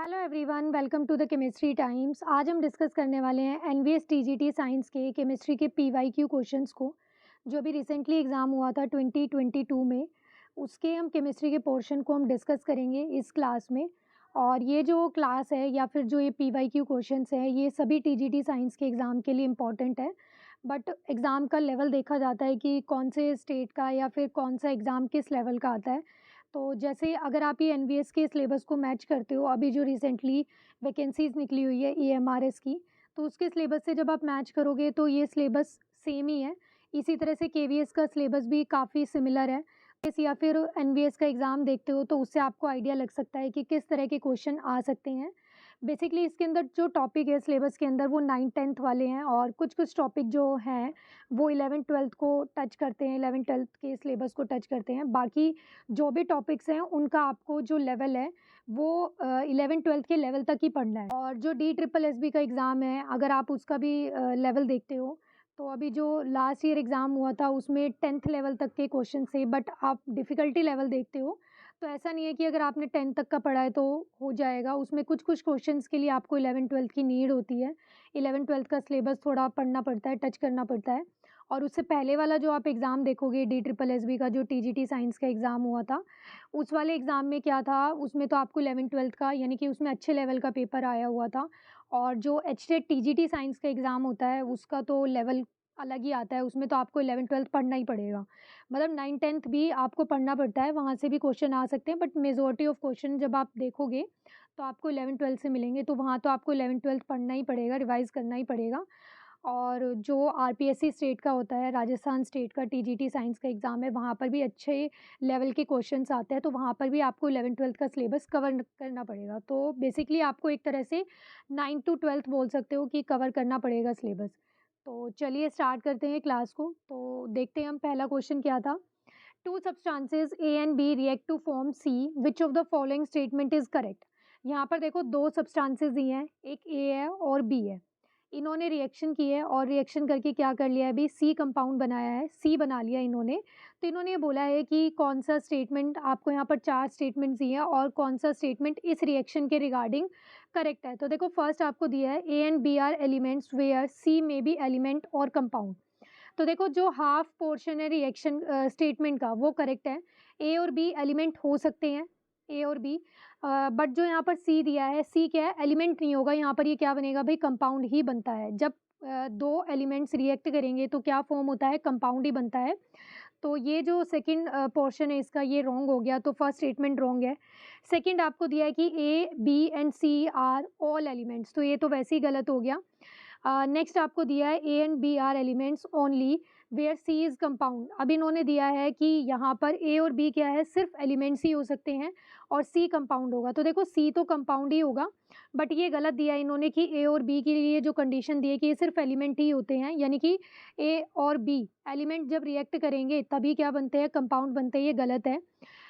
Hello everyone, welcome to the chemistry times. आज हम discuss करने वाले हैं एनवीएस टीजीटी साइंस के केमिस्ट्री के पीवाईक्यू क्वेश्चंस को, जो अभी रिसेंटली एग्ज़ाम हुआ था 2022 में। उसके हम केमिस्ट्री के पोर्शन को हम डिस्कस करेंगे इस क्लास में। और ये जो क्लास है या फिर जो ये पीवाईक्यू क्वेश्चंस है, ये सभी टीजीटी साइंस के एग्ज़ाम के लिए इम्पॉर्टेंट है। बट एग्ज़ाम का लेवल देखा जाता है कि कौन से स्टेट का या फिर कौन सा एग्ज़ाम किस लेवल का आता है। तो जैसे अगर आप ये एनवीएस के सिलेबस को मैच करते हो, अभी जो रिसेंटली वैकेंसीज़ निकली हुई है ईएमआरएस की, तो उसके सिलेबस से जब आप मैच करोगे तो ये सिलेबस सेम ही है। इसी तरह से केवीएस का सिलेबस भी काफ़ी सिमिलर है। या फिर एनवीएस का एग्ज़ाम देखते हो तो उससे आपको आइडिया लग सकता है कि किस तरह के क्वेश्चन आ सकते हैं। बेसिकली इसके अंदर जो टॉपिक है सिलेबस के अंदर, वो 9th-10th वाले हैं, और कुछ-कुछ टॉपिक जो हैं वो 11th-12th को टच करते हैं, 11th-12th के सिलेबस को टच करते हैं। बाकी जो भी टॉपिक्स हैं उनका आपको जो लेवल है वो 11th-12th के लेवल तक ही पढ़ना है। और जो DSSB का एग्ज़ाम है, अगर आप उसका भी लेवल देखते हो, तो अभी जो लास्ट ईयर एग्ज़ाम हुआ था उसमें 10th लेवल तक के क्वेश्चन थे। बट आप डिफ़िकल्टी लेवल देखते हो तो ऐसा नहीं है कि अगर आपने 10th तक का पढ़ा है तो हो जाएगा। उसमें कुछ-कुछ क्वेश्चंस के लिए आपको 11th-12th की नीड होती है। 11th-12th का सिलेबस थोड़ा पढ़ना पड़ता है, टच करना पड़ता है। और उससे पहले वाला जो आप एग्ज़ाम देखोगे DSSB का, जो टीजीटी साइंस का एग्ज़ाम हुआ था, उस वाले एग्ज़ाम में क्या था, उसमें तो आपको 11th-12th का यानी कि उसमें अच्छे लेवल का पेपर आया हुआ था। और जो एचटेट टीजीटी साइंस का एग्ज़ाम होता है उसका तो लेवल अलग ही आता है, उसमें तो आपको 11th-12th पढ़ना ही पड़ेगा। मतलब 9th-10th भी आपको पढ़ना पड़ता है, वहाँ से भी क्वेश्चन आ सकते हैं, बट मेजॉरिटी ऑफ क्वेश्चन जब आप देखोगे तो आपको 11th-12th से मिलेंगे, तो वहाँ तो आपको 11th-12th पढ़ना ही पड़ेगा, रिवाइज़ करना ही पड़ेगा। और जो आरपीएससी स्टेट का होता है, राजस्थान स्टेट का टीजीटी साइंस का एग्ज़ाम है, वहाँ पर भी अच्छे लेवल के क्वेश्चंस आते हैं, तो वहाँ पर भी आपको 11th-12th का सिलेबस कवर करना पड़ेगा। तो बेसिकली आपको एक तरह से 9th to 12th बोल सकते हो कि कवर करना पड़ेगा सिलेबस। तो चलिए स्टार्ट करते हैं क्लास को। तो देखते हैं हम पहला क्वेश्चन क्या था। Two substances A and B react to form C, which of the following statement is correct. यहाँ पर देखो दो सब्सटेंसेस दी हैं, एक ए है और बी है। इन्होंने रिएक्शन की है और रिएक्शन करके क्या कर लिया है, अभी सी कंपाउंड बनाया है, सी बना लिया इन्होंने। तो इन्होंने ये बोला है कि कौन सा स्टेटमेंट, आपको यहाँ पर चार स्टेटमेंट्स दिए हैं और कौन सा स्टेटमेंट इस रिएक्शन के रिगार्डिंग करेक्ट है। तो देखो फर्स्ट आपको दिया है A and B are elements where C may be element or compound. तो देखो जो हाफ पोर्शन है रिएक्शन स्टेटमेंट का वो करेक्ट है। ए और बी एलिमेंट हो सकते हैं, ए और बी, बट जो यहाँ पर सी दिया है, सी क्या है, एलिमेंट नहीं होगा। यहाँ पर ये क्या बनेगा भाई, कंपाउंड ही बनता है। जब दो एलिमेंट्स रिएक्ट करेंगे तो क्या फॉर्म होता है, कंपाउंड ही बनता है। तो ये जो सेकंड पोर्शन है इसका, ये रॉन्ग हो गया, तो फर्स्ट स्टेटमेंट रॉन्ग है। सेकंड आपको दिया है कि A B and C are all elements, तो ये तो वैसे ही गलत हो गया। नेक्स्ट आपको दिया है A and B are elements only where C is compound. अब इन्होंने दिया है कि यहाँ पर ए और बी क्या है, सिर्फ एलिमेंट्स ही हो सकते हैं और सी कंपाउंड होगा। तो देखो सी तो कंपाउंड ही होगा, बट ये गलत दिया है इन्होंने कि ए और बी के लिए जो कंडीशन दी है कि ये सिर्फ एलिमेंट ही होते हैं, यानी कि ए और बी एलिमेंट जब रिएक्ट करेंगे तभी क्या बनते हैं, कंपाउंड बनते हैं, ये गलत है।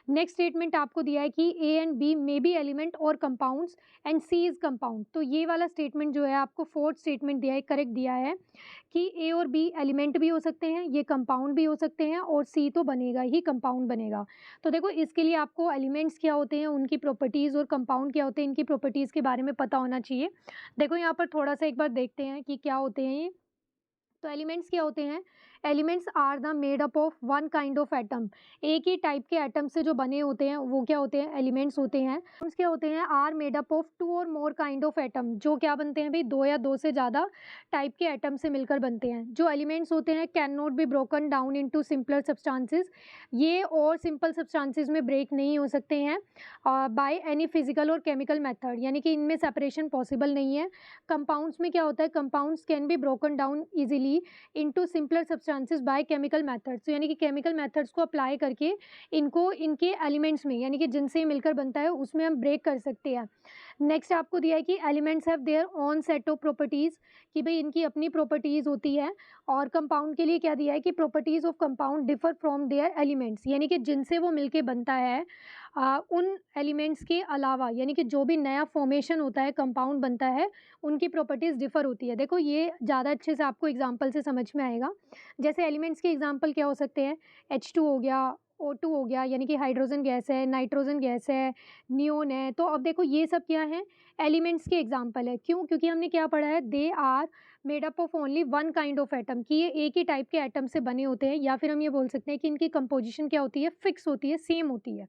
नेक्स्ट स्टेटमेंट आपको दिया है कि A and B may be element और compounds and C is compound. तो ये वाला स्टेटमेंट जो है आपको फोर्थ स्टेटमेंट दिया है, करेक्ट दिया है कि ए और बी एलिमेंट भी हो सकते हैं, ये कंपाउंड भी हो सकते हैं, और सी तो बनेगा ही, कंपाउंड बनेगा। तो देखो इसके लिए आपको एलिमेंट्स क्या होते हैं, उनकी प्रॉपर्टीज़, और कंपाउंड क्या होते हैं, इनकी प्रॉपर्टीज़ के बारे में पता होना चाहिए। देखो यहाँ पर थोड़ा सा एक बार देखते हैं कि क्या होते हैं ये। तो एलिमेंट्स क्या होते हैं, elements are the made up of one kind of atom. एक ही टाइप के एटम से जो बने होते हैं वो क्या होते हैं, एलिमेंट्स होते हैं। एटम्स क्या होते हैं, are made up of two or more kind of atom, जो क्या बनते हैं भाई, दो या दो से ज़्यादा टाइप के एटम से मिलकर बनते हैं। जो एलिमेंट्स होते हैं can not be broken down into simpler substances, ये और सिंपल सब्सटेंसेस में ब्रेक नहीं हो सकते हैं बाय एनी फिजिकल और केमिकल मेथड, यानी कि इनमें सेपरेशन पॉसिबल नहीं है। कंपाउंड्स में क्या होता है, compounds can be broken down easily into simpler substances by chemical methods, यानी कि केमिकल मेथड्स को अप्लाई करके इनको इनके एलिमेंट्स में, यानी कि जिनसे मिलकर बनता है उसमें हम ब्रेक कर सकते हैं। नेक्स्ट आपको दिया है कि elements have their own set of properties, कि भाई इनकी अपनी प्रॉपर्टीज़ होती है। और कंपाउंड के लिए क्या दिया है कि properties of compound differ from their elements, यानी कि जिनसे वो मिलके बनता है उन एलिमेंट्स के अलावा, यानी कि जो भी नया फॉर्मेशन होता है, कंपाउंड बनता है, उनकी प्रॉपर्टीज़ डिफ़र होती है। देखो ये ज़्यादा अच्छे से आपको एग्जांपल से समझ में आएगा। जैसे एलिमेंट्स के एग्जांपल क्या हो सकते हैं, H2 हो गया, O2 हो गया यानी कि हाइड्रोजन गैस है, नाइट्रोजन गैस है, नियोन है। तो अब देखो ये सब क्या है, एलिमेंट्स के एग्जांपल है। क्यों? क्योंकि हमने क्या पढ़ा है, they are made up of only one kind of atom, कि ये एक ही टाइप के एटम से बने होते हैं, या फिर हम ये बोल सकते हैं कि इनकी कंपोजिशन क्या होती है, फिक्स होती है, सेम होती है।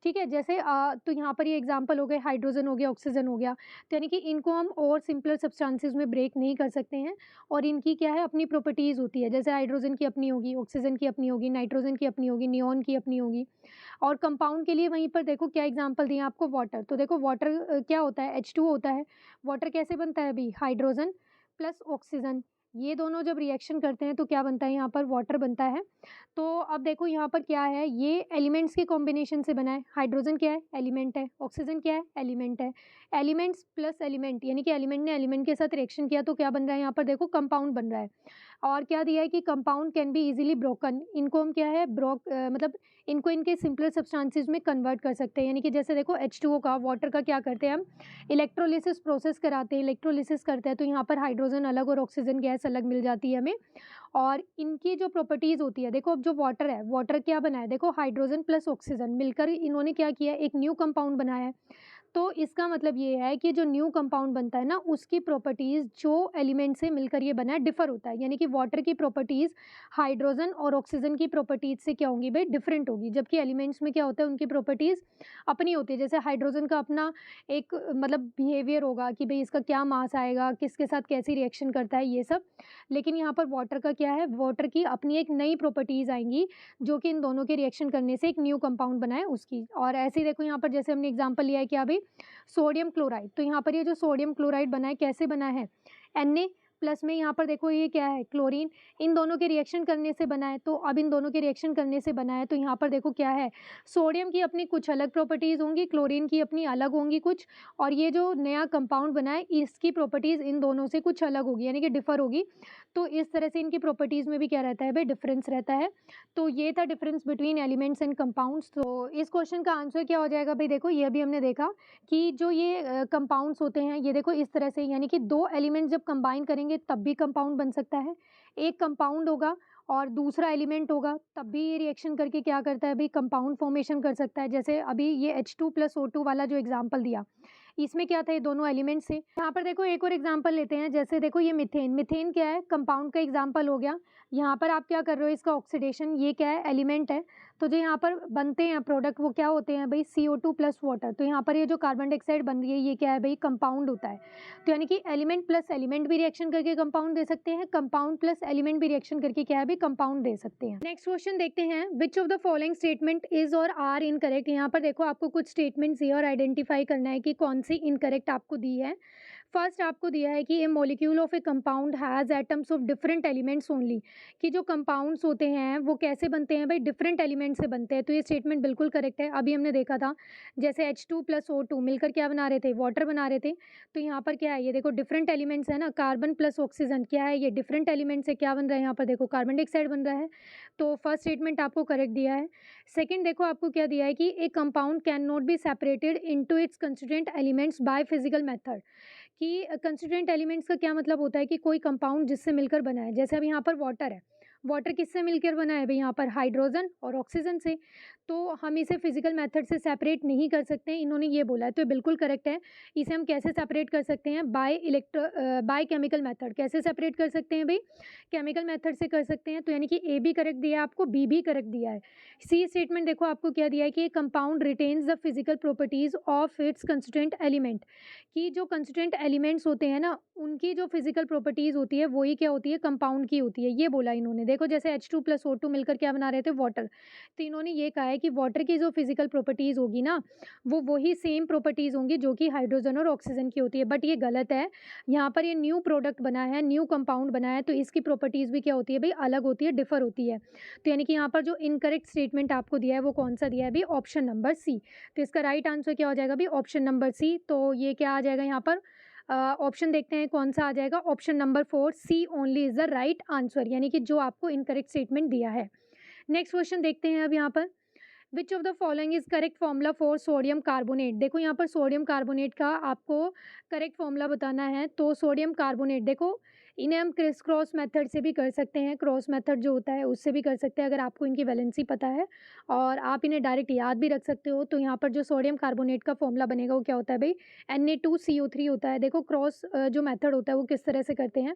ठीक है? जैसे तो यहाँ पर ये एग्जांपल हो गए, हाइड्रोजन हो गया, ऑक्सीजन हो गया। तो यानी कि इनको हम और सिंपलर सब्सटेंसेस में ब्रेक नहीं कर सकते हैं, और इनकी क्या है, अपनी प्रॉपर्टीज़ होती है। जैसे हाइड्रोजन की अपनी होगी, ऑक्सीजन की अपनी होगी, नाइट्रोजन की अपनी होगी, नियॉन की अपनी होगी। और कंपाउंड के लिए वहीं पर देखो क्या एग्जांपल दिए आपको, वाटर। तो देखो वाटर क्या होता है, H2O होता है। वाटर कैसे बनता है अभी, हाइड्रोजन प्लस ऑक्सीजन, ये दोनों जब रिएक्शन करते हैं तो क्या बनता है, यहाँ पर वाटर बनता है। तो अब देखो यहाँ पर क्या है, ये एलिमेंट्स के कॉम्बिनेशन से बना है। हाइड्रोजन क्या है, एलिमेंट है। ऑक्सीजन क्या है, एलिमेंट है। एलिमेंट्स प्लस एलिमेंट, यानी कि एलिमेंट ने एलिमेंट के साथ रिएक्शन किया तो क्या बन रहा है, यहाँ पर देखो कंपाउंड बन रहा है। और क्या दिया है कि compound can be easily broken, इनको हम क्या है, मतलब इनको इनके सिंपलर सब्सटेंसेस में कन्वर्ट कर सकते हैं। यानी कि जैसे देखो H2O का, वाटर का क्या करते हैं हम, इलेक्ट्रोलिसिस प्रोसेस कराते हैं, इलेक्ट्रोलिसिस करते हैं तो यहाँ पर हाइड्रोजन अलग और ऑक्सीजन गैस अलग मिल जाती है हमें। और इनकी जो प्रॉपर्टीज़ होती है, देखो अब जो वाटर है, वाटर क्या बना है, देखो हाइड्रोजन प्लस ऑक्सीजन मिलकर इन्होंने क्या किया है, एक न्यू कंपाउंड बनाया है। तो इसका मतलब ये है कि जो न्यू कंपाउंड बनता है ना, उसकी प्रॉपर्टीज़ जो एलिमेंट से मिलकर ये बना है डिफ़र होता है। यानी कि वाटर की प्रॉपर्टीज़ हाइड्रोजन और ऑक्सीजन की प्रॉपर्टीज़ से क्या होंगी भाई, डिफरेंट होगी। जबकि एलिमेंट्स में क्या होता है, उनकी प्रॉपर्टीज़ अपनी होती है। जैसे हाइड्रोजन का अपना एक मतलब बिहेवियर होगा कि भई इसका क्या मास आएगा, किसके साथ कैसी रिएक्शन करता है, ये सब। लेकिन यहाँ पर वाटर का क्या है, वाटर की अपनी एक नई प्रॉपर्टीज़ आएँगी, जो कि इन दोनों के रिएक्शन करने से एक न्यू कंपाउंड बना है उसकी। और ऐसे ही देखो यहाँ पर जैसे हमने एग्ज़ाम्पल लिया है क्या अभी, सोडियम क्लोराइड। तो यहाँ पर ये जो सोडियम क्लोराइड बना है, कैसे बना है, Na प्लस में यहाँ पर देखो ये क्या है, क्लोरीन, इन दोनों के रिएक्शन करने से बना है। तो अब इन दोनों के रिएक्शन करने से बना है तो यहाँ पर देखो क्या है, सोडियम की अपनी कुछ अलग प्रॉपर्टीज़ होंगी, क्लोरीन की अपनी अलग होंगी कुछ, और ये जो नया कंपाउंड बना है इसकी प्रॉपर्टीज़ इन दोनों से कुछ अलग होगी, यानी कि डिफ़र होगी। तो इस तरह से इनकी प्रॉपर्टीज़ में भी क्या रहता है भाई, डिफरेंस रहता है। तो ये था difference between elements and compounds. तो इस क्वेश्चन का आंसर क्या हो जाएगा भाई, देखो ये भी हमने देखा कि जो ये कंपाउंड्स होते हैं, ये देखो इस तरह से, यानी कि दो एलिमेंट्स जब कंबाइन करेंगे तब भी कंपाउंड बन सकता है। एक कंपाउंड होगा और दूसरा एलिमेंट होगा, तब भी ये रिएक्शन करके क्या करता है भाई, कंपाउंड फॉर्मेशन कर सकता है। जैसे अभी ये H2 प्लस O2 वाला जो एग्जाम्पल दिया, इसमें क्या था, ये दोनों एलिमेंट्स थे। यहाँ पर देखो एक और एग्जाम्पल लेते हैं, जैसे देखो ये मीथेन, मीथेन क्या है, कंपाउंड का एग्जाम्पल हो गया। यहाँ पर आप क्या कर रहे हो, इसका ऑक्सीडेशन, ये क्या है, एलिमेंट है। तो जो यहाँ पर बनते हैं प्रोडक्ट वो क्या होते हैं भाई, CO2 प्लस वाटर। तो यहाँ पर ये जो कार्बन डाइऑक्साइड बन रही है, ये क्या है भाई, कंपाउंड होता है। तो यानी कि एलिमेंट प्लस एलिमेंट भी रिएक्शन करके कंपाउंड दे सकते हैं, कंपाउंड प्लस एलिमेंट भी रिएक्शन करके क्या है भाई, कंपाउंड दे सकते हैं। नेक्स्ट क्वेश्चन देखते हैं, which of the following statement is और आर इनकरेक्ट। यहाँ पर देखो आपको कुछ स्टेटमेंट्स ये और आइडेंटिफाई करना है कि कौन सी इनकरेक्ट आपको दी है। फर्स्ट आपको दिया है कि a molecule of a compound has atoms of different elements only, कि जो कंपाउंड्स होते हैं वो कैसे बनते हैं भाई, डिफरेंट एलिमेंट से बनते हैं। तो ये स्टेटमेंट बिल्कुल करेक्ट है। अभी हमने देखा था जैसे H2 प्लस O2 मिलकर क्या बना रहे थे, वाटर बना रहे थे। तो यहाँ पर क्या है, ये देखो डिफरेंट एलिमेंट्स है ना, कार्बन प्लस ऑक्सीजन क्या है, ये डिफरेंट एलिमेंट से क्या बन रहा है, यहाँ पर देखो कार्बन डाइऑक्साइड बन रहा है। तो फर्स्ट स्टेटमेंट आपको करेक्ट दिया है। सेकंड देखो आपको क्या दिया है कि ए compound can not be separated into its constituent elements by physical method, कि कंस्टिट्यूएंट एलिमेंट्स का क्या मतलब होता है कि कोई कंपाउंड जिससे मिलकर बना है। जैसे अब यहाँ पर वाटर है, वाटर किससे मिलकर बना है भाई, यहाँ पर हाइड्रोजन और ऑक्सीजन से। तो हम इसे फिजिकल मेथड से सेपरेट नहीं कर सकते, इन्होंने ये बोला है। तो ये बिल्कुल करेक्ट है। इसे हम कैसे सेपरेट कर सकते हैं, बाय केमिकल मेथड। कैसे सेपरेट कर सकते हैं भाई, केमिकल मेथड से कर सकते हैं। तो यानी कि ए भी करेक्ट दिया है आपको, बी भी करेक्ट दिया है। सी स्टेटमेंट देखो आपको क्या दिया है कि compound retains the physical properties of its constituent element, कि जो कंस्टिट्यूएंट एलिमेंट्स होते हैं ना, उनकी जो फिजिकल प्रॉपर्टीज़ होती है वही क्या होती है, कंपाउंड की होती है। ये बोला इन्होंने। देखो जैसे H2 प्लस O2 मिलकर क्या बना रहे थे, वाटर। तो इन्होंने ये कहा है कि वाटर की जो फिजिकल प्रॉपर्टीज़ होगी ना, वो वही सेम प्रॉपर्टीज़ होंगी जो कि हाइड्रोजन और ऑक्सीजन की होती है। बट ये गलत है। यहाँ पर ये न्यू प्रोडक्ट बना है, न्यू कंपाउंड बना है, तो इसकी प्रॉपर्टीज़ भी क्या होती है भाई, अलग होती है, डिफर होती है। तो यानी कि यहाँ पर जो इनकरेक्ट स्टेटमेंट आपको दिया है वो कौन सा दिया है भाई, ऑप्शन नंबर सी। तो इसका राइट आंसर क्या हो जाएगा भाई, ऑप्शन नंबर सी। तो ये क्या आ जाएगा यहाँ पर, ऑप्शन देखते हैं कौन सा आ जाएगा, option number 4 C only is the right answer, यानी कि जो आपको इनकरेक्ट स्टेटमेंट दिया है। नेक्स्ट क्वेश्चन देखते हैं अब यहाँ पर, विच of the following is correct formula for sodium carbonate. देखो यहाँ पर सोडियम कार्बोनेट का आपको करेक्ट फॉर्मूला बताना है। तो सोडियम कार्बोनेट देखो इन्हें हम क्रिस क्रॉस मेथड से भी कर सकते हैं, क्रॉस मेथड जो होता है उससे भी कर सकते हैं अगर आपको इनकी वैलेंसी पता है, और आप इन्हें डायरेक्ट याद भी रख सकते हो। तो यहाँ पर जो सोडियम कार्बोनेट का फॉर्मूला बनेगा वो क्या होता है भाई, Na2CO3 होता है। देखो क्रॉस जो मेथड होता है वो किस तरह से करते हैं,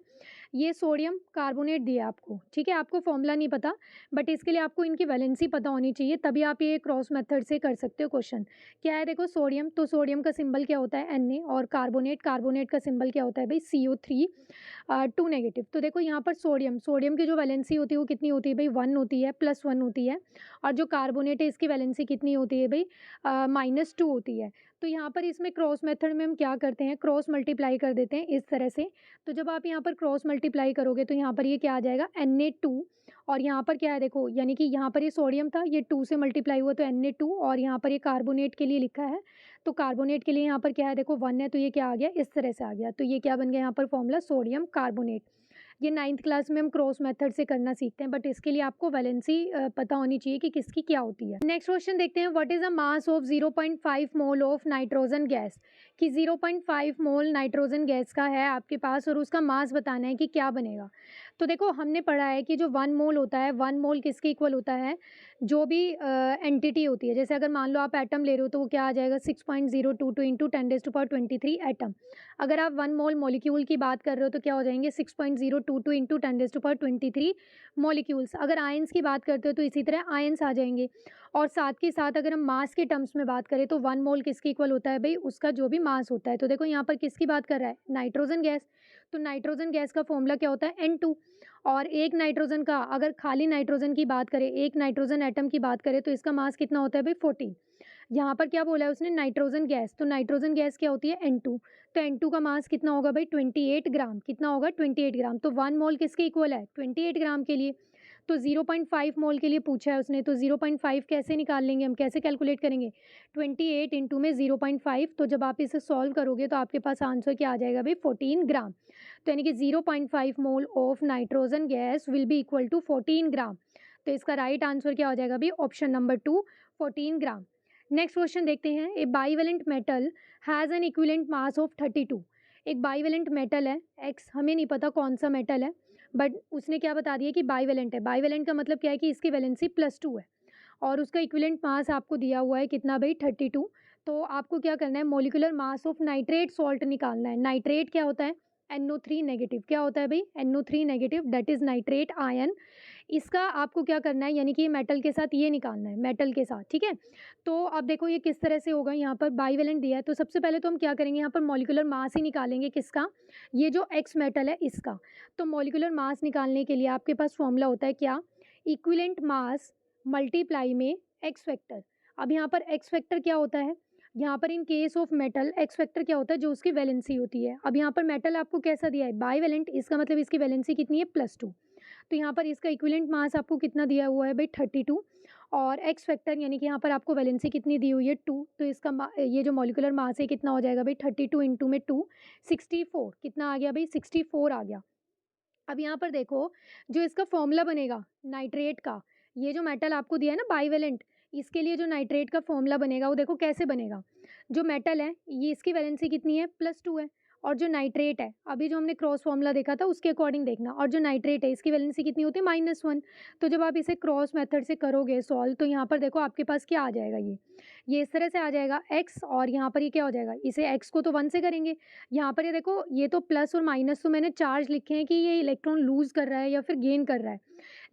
ये सोडियम कार्बोनेट दिया आपको, ठीक है, आपको फॉर्मूला नहीं पता, बट इसके लिए आपको इनकी वैलेंसी पता होनी चाहिए, तभी आप ये क्रॉस मेथड से कर सकते हो क्वेश्चन। क्या है देखो, सोडियम, तो सोडियम का सिंबल क्या होता है Na, और कार्बोनेट, कार्बोनेट का सिंबल क्या होता है भाई CO3 2 नेगेटिव। तो देखो यहाँ पर सोडियम, सोडियम की जो वैलेंसी होती है वो कितनी होती है भाई, 1 होती है, +1 होती है, और जो कार्बोनेट है इसकी वैलेंसी कितनी होती है भाई, -2 होती है। तो यहाँ पर इसमें क्रॉस मेथड में हम क्या करते हैं, क्रॉस मल्टीप्लाई कर देते हैं इस तरह से। तो जब आप यहाँ पर क्रॉस मल्टीप्लाई करोगे तो यहाँ पर ये क्या आ जाएगा, Na2, और यहाँ पर क्या है देखो, यानी कि यहाँ पर ये सोडियम था, ये 2 से मल्टीप्लाई हुआ तो Na2, और यहाँ पर ये कार्बोनेट के लिए लिखा है, तो कार्बोनेट के लिए यहाँ पर क्या है देखो 1 है, तो ये क्या आ गया, इस तरह से आ गया। तो ये क्या बन गया यहाँ पर फॉर्मूला, सोडियम कार्बोनेट। ये 9th क्लास में हम क्रॉस मेथड से करना सीखते हैं, बट इसके लिए आपको वैलेंसी पता होनी चाहिए कि किसकी क्या होती है। नेक्स्ट क्वेश्चन देखते हैं, what is the mass of 0.5 mole of nitrogen gas, कि 0.5 मोल नाइट्रोजन गैस का है आपके पास और उसका मास बताना है कि क्या बनेगा। तो देखो हमने पढ़ा है कि जो 1 मोल होता है, 1 मोल किसके इक्वल होता है, जो भी एंटिटी होती है, जैसे अगर मान लो आप एटम ले रहे हो तो वो क्या आ जाएगा, 6.022 इंटू 10⁻23 एटम। अगर आप 1 मोल मॉलिक्यूल की बात कर रहे हो तो क्या हो जाएंगे, 6.022 इंटू 10⁻23 मॉलिक्यूल्स। अगर आयंस की बात करते हो तो इसी तरह आयंस आ जाएंगे। और साथ के साथ अगर हम मास के टर्म्स में बात करें तो 1 मोल किसके इक्वल होता है भाई, उसका जो भी मास होता है। तो देखो यहाँ पर किसकी बात कर रहा है, नाइट्रोजन गैस, तो नाइट्रोजन गैस का फॉर्मूला क्या होता है, N2। और एक नाइट्रोजन का, अगर खाली नाइट्रोजन की बात करें, एक नाइट्रोजन एटम की बात करें तो इसका मास कितना होता है भाई, 14। यहाँ पर क्या बोला है उसने, नाइट्रोजन गैस, तो नाइट्रोजन गैस क्या होती है, N2। तो N2 का मास कितना होगा भाई, 28 ग्राम, कितना होगा 28 ग्राम। तो 1 मोल किसके इक्वल है, 28 ग्राम के लिए। तो 0.5 मोल के लिए पूछा है उसने, तो 0.5 कैसे निकाल लेंगे हम, कैसे कैलकुलेट करेंगे, 28 इंटू में 0.5, तो जब आप इसे सॉल्व करोगे तो आपके पास आंसर क्या आ जाएगा भाई, 14 ग्राम। तो यानी कि 0.5 mole of nitrogen gas will be equal to 14 gram. तो इसका राइट आंसर क्या हो जाएगा भाई, option number 2, 14 gram. Next question देखते हैं, a bivalent metal has an equivalent mass of 32। एक बाईवेलेंट मेटल है, एक्स हमें नहीं पता कौन सा मेटल है, बट उसने क्या बता दिया कि बाईवेलेंट है। बाईवेलेंट का मतलब क्या है कि इसकी वैलेंसी +2 है, और उसका इक्विवेलेंट मास आपको दिया हुआ है कितना भाई, 32। तो आपको क्या करना है, molecular mass of nitrate salt निकालना है। नाइट्रेट क्या होता है, NO3 नेगेटिव, क्या होता है भाई, NO3 negative, that is nitrate ion. इसका आपको क्या करना है, यानी कि मेटल के साथ ये निकालना है, मेटल के साथ, ठीक है। तो अब देखो ये किस तरह से होगा, यहाँ पर बाईवेलेंट दिया है, तो सबसे पहले तो हम क्या करेंगे, यहाँ पर मॉलिक्यूलर मास ही निकालेंगे, किसका, ये जो एक्स मेटल है इसका। तो मॉलिक्यूलर मास निकालने के लिए आपके पास फॉर्मूला होता है क्या, इक्विवेलेंट मास मल्टीप्लाई में एक्स फैक्टर। अब यहाँ पर एक्स फैक्टर क्या होता है, यहाँ पर in case of metal x factor क्या होता है, जो उसकी वैलेंसी होती है। अब यहाँ पर मेटल आपको कैसा दिया है, बाईवेलेंट, इसका मतलब इसकी वैलेंसी कितनी है, +2। तो यहाँ पर इसका इक्विवेलेंट मास आपको कितना दिया हुआ है भाई, 32, और एक्स फैक्टर यानी कि यहाँ पर आपको वैलेंसी कितनी दी हुई है, 2। तो इसका ये जो मॉलिक्यूलर मास है कितना हो जाएगा भाई, 32 इंटू में 2, 64, कितना आ गया भाई, 64 आ गया। अब यहाँ पर देखो, जो इसका फॉर्मूला बनेगा नाइट्रेट का, ये जो मेटल आपको दिया है ना बाईवेलेंट, इसके लिए जो नाइट्रेट का फॉर्मूला बनेगा वो देखो कैसे बनेगा। जो मेटल है ये, इसकी वैलेंसी कितनी है, +2 है, और जो नाइट्रेट है, अभी जो हमने क्रॉस फॉर्मूला देखा था उसके अकॉर्डिंग देखना, और जो नाइट्रेट है इसकी वैलेंसी कितनी होती है, -1। तो जब आप इसे क्रॉस मेथड से करोगे सॉल्व, तो यहाँ पर देखो आपके पास क्या आ जाएगा, ये इस तरह से आ जाएगा x, और यहाँ पर ये क्या हो जाएगा, इसे x को तो 1 से करेंगे, यहाँ पर ये देखो ये तो प्लस और माइनस, तो मैंने चार्ज लिखे हैं कि ये इलेक्ट्रॉन लूज़ कर रहा है या फिर गेन कर रहा है।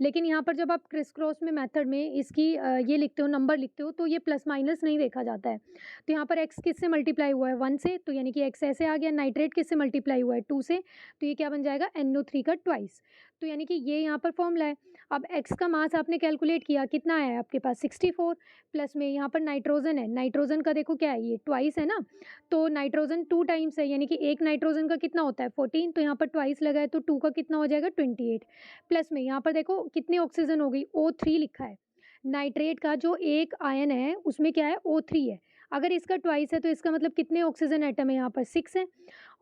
लेकिन यहाँ पर जब आप क्रिस क्रॉस में मेथड में इसकी ये लिखते हो, नंबर लिखते हो, तो ये प्लस माइनस नहीं देखा जाता है। तो यहाँ पर x किससे मल्टीप्लाई हुआ है, 1 से, तो यानी कि x ऐसे आ गया। नाइट्रेट किससे मल्टीप्लाई हुआ है, 2 से, तो ये क्या बन जाएगा, NO3 का ट्वाइस। तो यानी कि ये यहाँ पर फॉर्मूला है। अब x का मास आपने कैलकुलेट किया, कितना है आपके पास, 64, प्लस में यहाँ पर नाइट्रोजन है, नाइट्रोजन का देखो क्या है, ये ट्वाइस है ना, तो नाइट्रोजन 2 टाइम्स है, यानी कि एक नाइट्रोजन का कितना होता है, 14, तो यहाँ पर ट्वाइस लगा है, तो 2 का कितना हो जाएगा, 28, प्लस में यहाँ पर देखो कितनी ऑक्सीजन हो गई, O3 लिखा है। नाइट्रेट का जो एक आयन है उसमें क्या है, O3 है। अगर इसका ट्वाइस है तो इसका मतलब कितने ऑक्सीजन एटम है, यहाँ पर 6 है,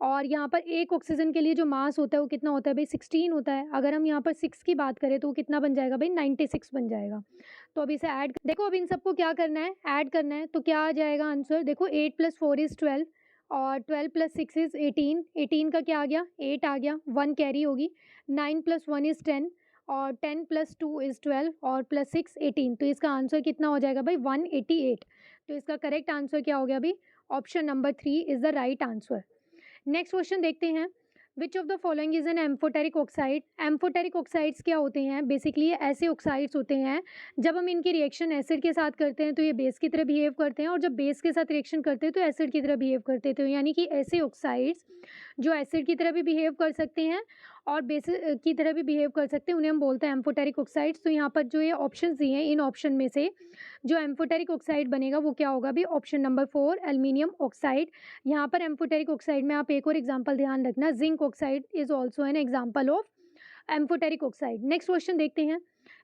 और यहाँ पर एक ऑक्सीजन के लिए जो मास होता है वो कितना होता है भाई, 16 होता है। अगर हम यहाँ पर 6 की बात करें तो वो कितना बन जाएगा भाई, 96 बन जाएगा। तो अब इसे देखो, अब इन सबको क्या करना है, ऐड करना है, तो क्या आ जाएगा आंसर, देखो 8 + 4 = 12, और 12 + 6 इज़ 18, 18 का क्या आ गया 8 आ गया, 1 कैरी होगी, 9 + 1 इज़ 10 और 10 + 2 इज़ 12 और +6 18, तो इसका आंसर कितना हो जाएगा भाई 188। तो इसका करेक्ट आंसर क्या हो गया भाई, option number 3 is the right answer. Next question देखते हैं, which of the following is an amphoteric oxide. Amphoteric oxides क्या होते हैं, बेसिकली ये ऐसे ऑक्साइड्स होते हैं जब हम इनकी रिएक्शन एसिड के साथ करते हैं तो ये बेस की तरह बिहेव करते हैं, और जब बेस के साथ रिएक्शन करते हैं तो एसिड की तरह बिहेव करते हैं। तो यानी कि ऐसे ऑक्साइड्स जो एसिड की तरह भी बिहेव कर सकते हैं और बेस की तरह भी बिहेव कर सकते हैं, उन्हें हम बोलते हैं एम्फोटेरिक ऑक्साइड्स। तो यहाँ पर जो ये ऑप्शन दिए हैं, इन ऑप्शन में से जो एम्फोटेरिक ऑक्साइड बनेगा वो क्या होगा भी, ऑप्शन नंबर 4 एल्युमिनियम ऑक्साइड। यहाँ पर एम्फोटेरिक ऑक्साइड में आप एक और एग्जांपल ध्यान रखना, zinc oxide is also an example of amphoteric oxide. Next question देखते हैं,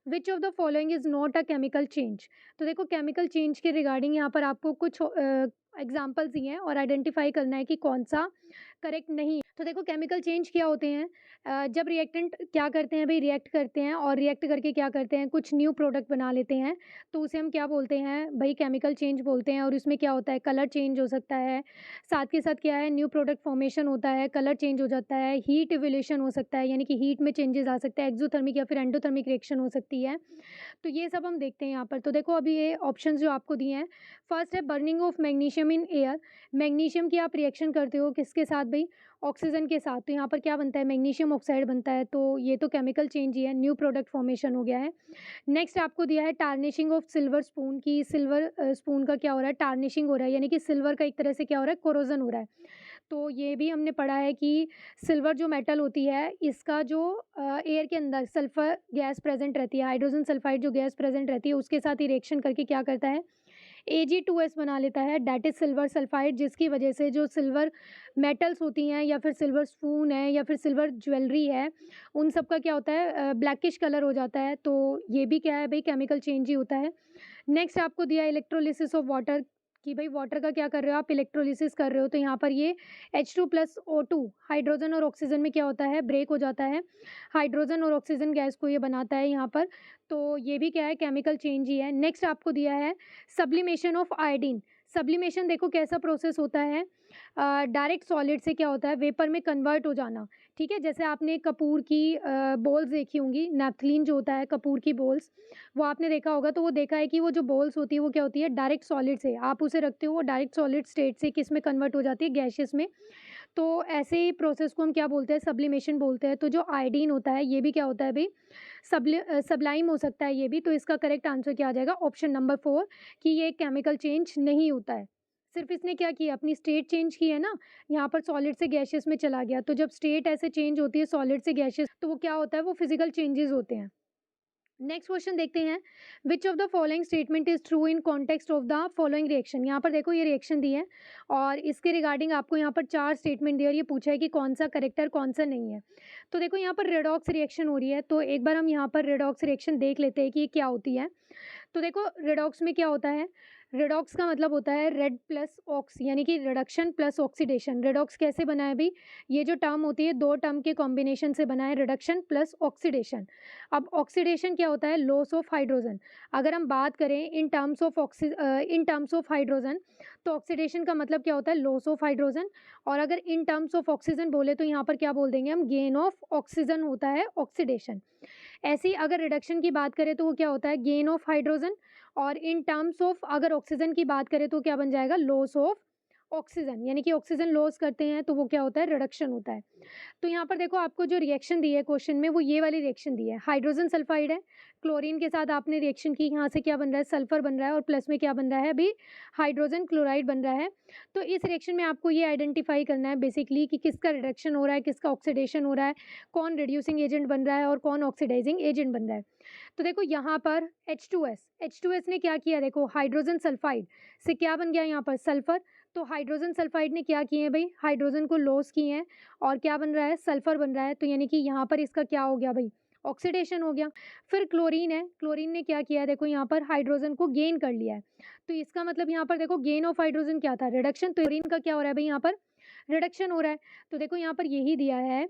which of the following is not a chemical change. तो देखो केमिकल चेंज के रिगार्डिंग यहाँ पर आपको कुछ एग्जाम्पल्स दिए हैं और आइडेंटिफाई करना है कि कौन सा करेक्ट नहीं है। तो देखो केमिकल चेंज क्या होते हैं, जब रिएक्टेंट क्या करते हैं भाई, रिएक्ट करते हैं और रिएक्ट करके क्या करते हैं, कुछ न्यू प्रोडक्ट बना लेते हैं, तो उसे हम क्या बोलते हैं भाई, केमिकल चेंज बोलते हैं। और इसमें क्या होता है, कलर चेंज हो सकता है, साथ के साथ क्या है, न्यू प्रोडक्ट फॉर्मेशन होता है, कलर चेंज हो जाता है, हीट इवोल्यूशन हो सकता है, यानी कि हीट में चेंजेस आ सकता है, एक्सोथर्मिक या फिर एंडोथर्मिक रिएक्शन हो सकती है। तो ये सब हम देखते हैं यहाँ पर। तो देखो अभी ये ऑप्शंस जो आपको दिए हैं, फर्स्ट है burning of magnesium in air. Magnesium की आप रिएक्शन करते हो किसके साथ भाई, ऑक्सीजन के साथ, तो यहाँ पर क्या बनता है, मैग्नीशियम ऑक्साइड बनता है। तो ये तो केमिकल चेंज ही है, न्यू प्रोडक्ट फॉर्मेशन हो गया है। नेक्स्ट आपको दिया है टार्निशिंग ऑफ सिल्वर स्पून की, सिल्वर स्पून का क्या हो रहा है, टार्निशिंग हो रहा है, यानी कि सिल्वर का एक तरह से क्या हो रहा है, कोरोजन हो रहा है। तो ये भी हमने पढ़ा है कि सिल्वर जो मेटल होती है, इसका जो एयर के अंदर सल्फर गैस प्रेजेंट रहती है, हाइड्रोजन सल्फाइड जो गैस प्रेजेंट रहती है, उसके साथ ही रिएक्शन करके क्या करता है, Ag2S बना लेता है, डैट इज सिल्वर सल्फाइड, जिसकी वजह से जो सिल्वर मेटल्स होती हैं या फिर सिल्वर स्पून है या फिर सिल्वर ज्वेलरी है, उन सब का क्या होता है, ब्लैकिश कलर हो जाता है। तो ये भी क्या है भाई, केमिकल चेंज ही होता है। नेक्स्ट आपको दिया इलेक्ट्रोलिसिस ऑफ वाटर, कि भाई वाटर का क्या कर रहे हो आप, इलेक्ट्रोलिसिस कर रहे हो। तो यहाँ पर ये H2+O2 हाइड्रोजन और ऑक्सीजन में क्या होता है, ब्रेक हो जाता है, हाइड्रोजन और ऑक्सीजन गैस को ये बनाता है यहाँ पर। तो ये भी क्या है, केमिकल चेंज ही है। नेक्स्ट आपको दिया है सब्लिमेशन ऑफ आयोडीन। सब्लिमेशन देखो कैसा प्रोसेस होता है, डायरेक्ट सॉलिड से क्या होता है, वेपर में कन्वर्ट हो जाना। ठीक है, जैसे आपने कपूर की बॉल्स देखी होंगी, नैप्थलीन जो होता है कपूर की बॉल्स, वो आपने देखा होगा। तो वो देखा है कि वो जो बॉल्स होती है वो क्या होती है, डायरेक्ट सॉलिड से आप उसे रखते हो, वो डायरेक्ट सॉलिड स्टेट से किस में कन्वर्ट हो जाती है, गैशियस में। तो ऐसे ही प्रोसेस को हम क्या बोलते हैं, सब्लिमेशन बोलते हैं। तो जो आयोडीन होता है ये भी क्या होता है भाई, सब्लाइम हो सकता है ये भी। तो इसका करेक्ट आंसर क्या आ जाएगा, ऑप्शन नंबर 4, कि ये केमिकल चेंज नहीं होता है, सिर्फ इसने क्या किया, अपनी स्टेट चेंज की है ना, यहाँ पर सॉलिड से गैशियस में चला गया। तो जब स्टेट ऐसे चेंज होती है सॉलिड से गैशियस, तो वो क्या होता है, वो फिजिकल चेंजेस होते हैं। नेक्स्ट क्वेश्चन देखते हैं, which of the following statement is true in context of the following reaction. यहाँ पर देखो ये रिएक्शन दी है और इसके रिगार्डिंग आपको यहाँ पर 4 स्टेटमेंट दिए और ये पूछा है कि कौन सा करेक्टर कौन सा नहीं है। तो देखो यहाँ पर रेडॉक्स रिएक्शन हो रही है, तो एक बार हम यहाँ पर रेडॉक्स रिएक्शन देख लेते हैं कि ये क्या होती है। तो देखो रेडॉक्स में क्या होता है, रेडॉक्स का मतलब होता है रेड प्लस ऑक्स, यानी कि रिडक्शन प्लस ऑक्सीडेशन। रेडॉक्स कैसे बना है भाई, ये जो टर्म होती है 2 टर्म के कॉम्बिनेशन से बना है, रिडक्शन प्लस ऑक्सीडेशन। अब ऑक्सीडेशन क्या होता है, लॉस ऑफ हाइड्रोजन। अगर हम बात करें इन टर्म्स ऑफ हाइड्रोजन, तो ऑक्सीडेशन का मतलब क्या होता है, लॉस ऑफ हाइड्रोजन। और अगर इन टर्म्स ऑफ ऑक्सीजन बोले तो यहाँ पर क्या बोल देंगे हम, गेन ऑफ ऑक्सीजन होता है ऑक्सीडेशन। ऐसे ही अगर रिडक्शन की बात करें तो वो क्या होता है, गेन ऑफ हाइड्रोजन। और इन टर्म्स ऑफ अगर ऑक्सीजन की बात करें तो क्या बन जाएगा, लॉस ऑफ ऑक्सीजन, यानी कि ऑक्सीजन लॉस करते हैं तो वो क्या होता है, रिडक्शन होता है। तो यहाँ पर देखो आपको जो रिएक्शन दी है क्वेश्चन में, वो ये वाली रिएक्शन दी है, हाइड्रोजन सल्फाइड है, क्लोरीन के साथ आपने रिएक्शन की, यहाँ से क्या बन रहा है, सल्फर बन रहा है और प्लस में क्या बन रहा है अभी, हाइड्रोजन क्लोराइड बन रहा है। तो इस रिएक्शन में आपको ये आइडेंटिफाई करना है बेसिकली कि किसका रिडक्शन हो रहा है, किसका ऑक्सीडेशन हो रहा है, कौन रिड्यूसिंग एजेंट बन रहा है और कौन ऑक्सीडाइजिंग एजेंट बन रहा है। तो देखो यहाँ पर H2S ने क्या किया, देखो हाइड्रोजन सल्फाइड से क्या बन गया यहाँ पर, सल्फर। तो हाइड्रोजन सल्फाइड ने क्या किए हैं भाई, हाइड्रोजन को लॉस किए हैं और क्या बन रहा है, सल्फर बन रहा है। तो यानी कि यहाँ पर इसका क्या हो गया भाई, ऑक्सीडेशन हो गया। फिर क्लोरीन है, क्लोरीन ने क्या किया है, देखो यहाँ पर हाइड्रोजन को गेन कर लिया है। तो इसका मतलब यहाँ पर देखो गेन ऑफ हाइड्रोजन क्या था, रिडक्शन। तो क्लोरीन का क्या हो रहा है भाई, यहाँ पर रिडक्शन हो रहा है। तो देखो यहाँ पर यही दिया है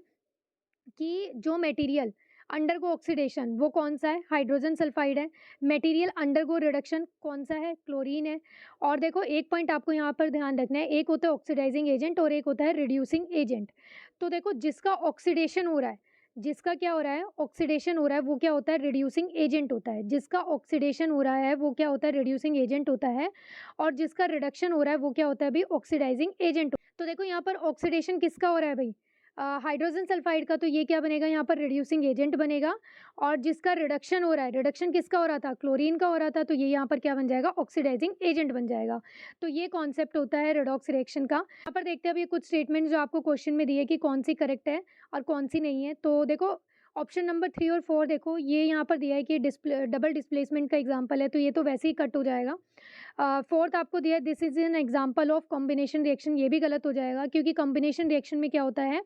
कि जो मटेरियल अंडरगो ऑक्सीडेशन वो कौन सा है? हाइड्रोजन सल्फाइड है। मटेरियल अंडरगो रिडक्शन कौन सा है? क्लोरीन है। और देखो एक पॉइंट आपको यहाँ पर ध्यान रखना है, एक होता है ऑक्सीडाइजिंग एजेंट और एक होता है रिड्यूसिंग एजेंट। तो देखो जिसका ऑक्सीडेशन हो रहा है, जिसका क्या हो रहा है? ऑक्सीडेशन हो रहा है, वो क्या होता है? रिड्यूसिंग एजेंट होता है। जिसका ऑक्सीडेशन हो रहा है वो क्या होता है? रिड्यूसिंग एजेंट होता है। और जिसका रिडक्शन हो रहा है वो क्या होता है भाई? Oxidising agent. तो देखो यहाँ पर ऑक्सीडेशन किसका हो रहा है भाई? हाइड्रोजन सल्फाइड का, तो ये क्या बनेगा यहाँ पर? रिड्यूसिंग एजेंट बनेगा। और जिसका रिडक्शन हो रहा है, रिडक्शन किसका हो रहा था? क्लोरीन का हो रहा था, तो ये यहाँ पर क्या बन जाएगा? ऑक्सीडाइजिंग एजेंट बन जाएगा। तो ये कॉन्सेप्ट होता है रेडॉक्स रिएक्शन का। यहाँ पर देखते हैं अभी कुछ स्टेटमेंट जो आपको क्वेश्चन में दिए कि कौन सी करेक्ट है और कौन सी नहीं है। तो देखो ऑप्शन नंबर 3 और 4 देखो, ये यहाँ पर दिया है कि डबल डिस्प्लेसमेंट का एग्जाम्पल है, तो ये तो वैसे ही कट हो जाएगा। फोर्थ आपको दिया है this is an example of combination reaction, ये भी गलत हो जाएगा क्योंकि कॉम्बिनेशन रिएक्शन में क्या होता है?